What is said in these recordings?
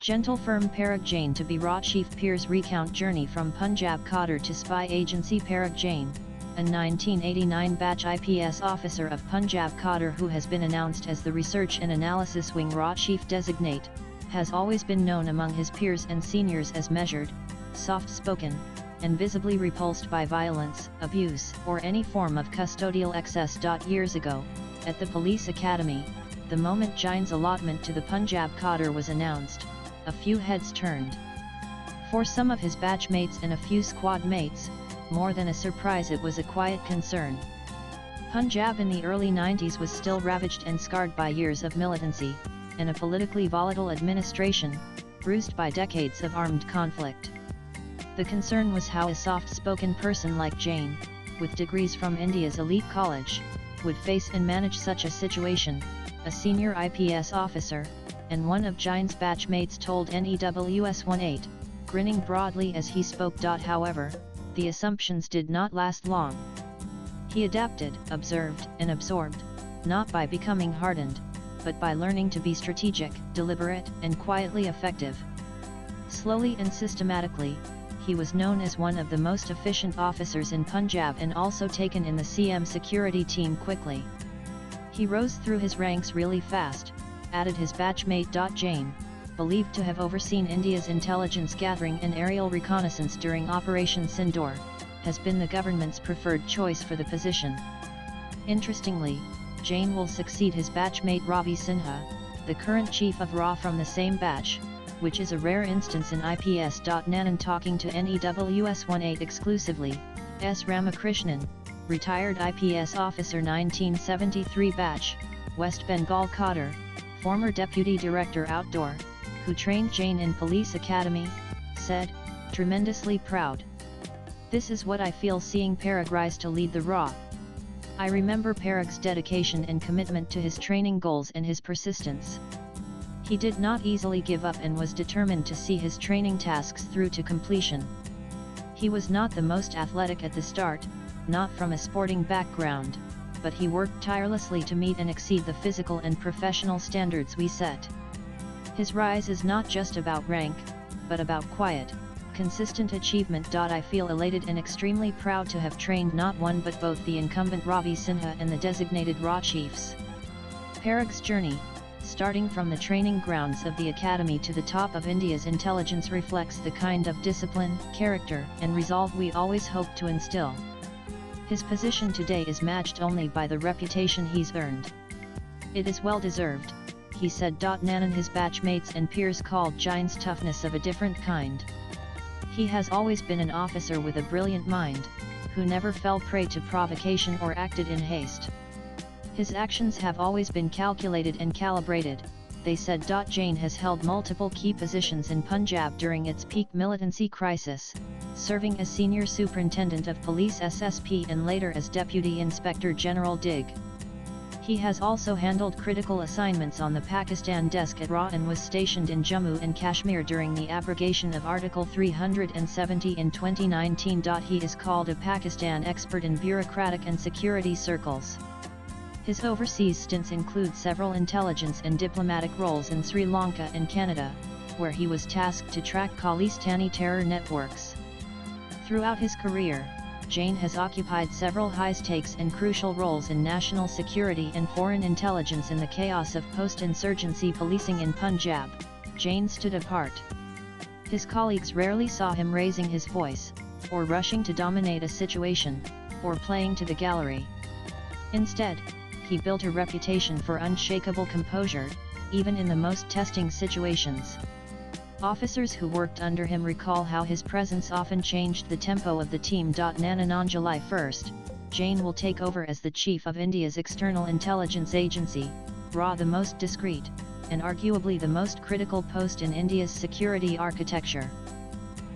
Gentle firm Parag Jain to be Raw Chief Peers recount journey from Punjab Cadre to spy agency. Parag Jain, a 1989 batch IPS officer of Punjab Cadre who has been announced as the Research and Analysis Wing Raw Chief Designate, has always been known among his peers and seniors as measured, soft-spoken, and visibly repulsed by violence, abuse, or any form of custodial excess. Years ago, at the police academy, the moment Jain's allotment to the Punjab Cadre was announced, a few heads turned. For some of his batchmates and a few squad mates, more than a surprise, it was a quiet concern. Punjab in the early 90s was still ravaged and scarred by years of militancy, and a politically volatile administration, bruised by decades of armed conflict. The concern was how a soft-spoken person like Jain, with degrees from India's elite college, would face and manage such a situation. A senior IPS officer, and one of Jain's batchmates told NEWS 18, grinning broadly as he spoke. However, the assumptions did not last long. He adapted, observed, and absorbed, not by becoming hardened, but by learning to be strategic, deliberate, and quietly effective. Slowly and systematically, he was known as one of the most efficient officers in Punjab and also taken in the CM security team quickly. He rose through his ranks really fast, added his batchmate. Jain, believed to have overseen India's intelligence gathering and aerial reconnaissance during Operation Sindoor, has been the government's preferred choice for the position. Interestingly, Jain will succeed his batchmate Ravi Sinha, the current chief of RA from the same batch, which is a rare instance in IPS. Nanan talking to NEWS 18 exclusively. S. Ramakrishnan, retired IPS officer 1973 batch, West Bengal Cadre, former deputy director outdoor, who trained Jain in police academy, said, "Tremendously proud. This is what I feel seeing Parag rise to lead the RA. I remember Parag's dedication and commitment to his training goals and his persistence. He did not easily give up and was determined to see his training tasks through to completion. He was not the most athletic at the start, not from a sporting background, but he worked tirelessly to meet and exceed the physical and professional standards we set. His rise is not just about rank, but about quiet, consistent achievement. I feel elated and extremely proud to have trained not one but both the incumbent Ravi Sinha and the designated RA chiefs." Parag's journey, starting from the training grounds of the academy to the top of India's intelligence, reflects the kind of discipline, character, and resolve we always hope to instill. His position today is matched only by the reputation he's earned. "It is well deserved," he said. Nanan his batchmates and peers called Jain's toughness of a different kind. He has always been an officer with a brilliant mind, who never fell prey to provocation or acted in haste. His actions have always been calculated and calibrated, they said. Jain has held multiple key positions in Punjab during its peak militancy crisis, serving as Senior Superintendent of Police SSP and later as Deputy Inspector General DIG. He has also handled critical assignments on the Pakistan desk at RA and was stationed in Jammu and Kashmir during the abrogation of Article 370 in 2019. He is called a Pakistan expert in bureaucratic and security circles. His overseas stints include several intelligence and diplomatic roles in Sri Lanka and Canada, where he was tasked to track Khalistani terror networks. Throughout his career, Jain has occupied several high-stakes and crucial roles in national security and foreign intelligence. In the chaos of post-insurgency policing in Punjab, Jain stood apart. His colleagues rarely saw him raising his voice, or rushing to dominate a situation, or playing to the gallery. Instead, he built a reputation for unshakable composure, even in the most testing situations. Officers who worked under him recall how his presence often changed the tempo of the team. Nanan on July 1, Jain will take over as the chief of India's external intelligence agency, RA, the most discreet, and arguably the most critical post in India's security architecture.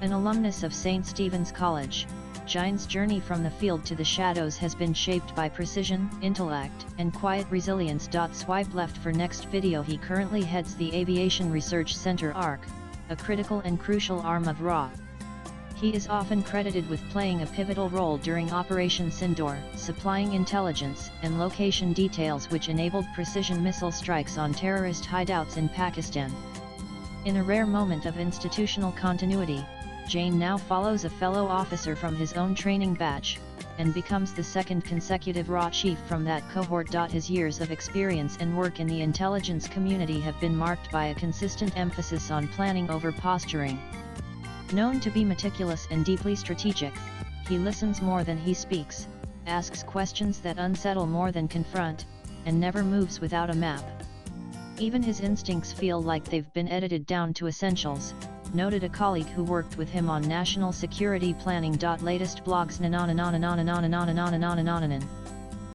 An alumnus of St. Stephen's College, Jain's journey from the field to the shadows has been shaped by precision, intellect, and quiet resilience. Swipe left for next video. He currently heads the Aviation Research Center ARC, a critical and crucial arm of RA. He is often credited with playing a pivotal role during Operation Sindoor, supplying intelligence and location details which enabled precision missile strikes on terrorist hideouts in Pakistan. In a rare moment of institutional continuity, Jain now follows a fellow officer from his own training batch, and becomes the second consecutive RA chief from that cohort. His years of experience and work in the intelligence community have been marked by a consistent emphasis on planning over posturing. Known to be meticulous and deeply strategic, he listens more than he speaks, asks questions that unsettle more than confront, and never moves without a map. Even his instincts feel like they've been edited down to essentials, noted a colleague who worked with him on national security planning. Latest blogs.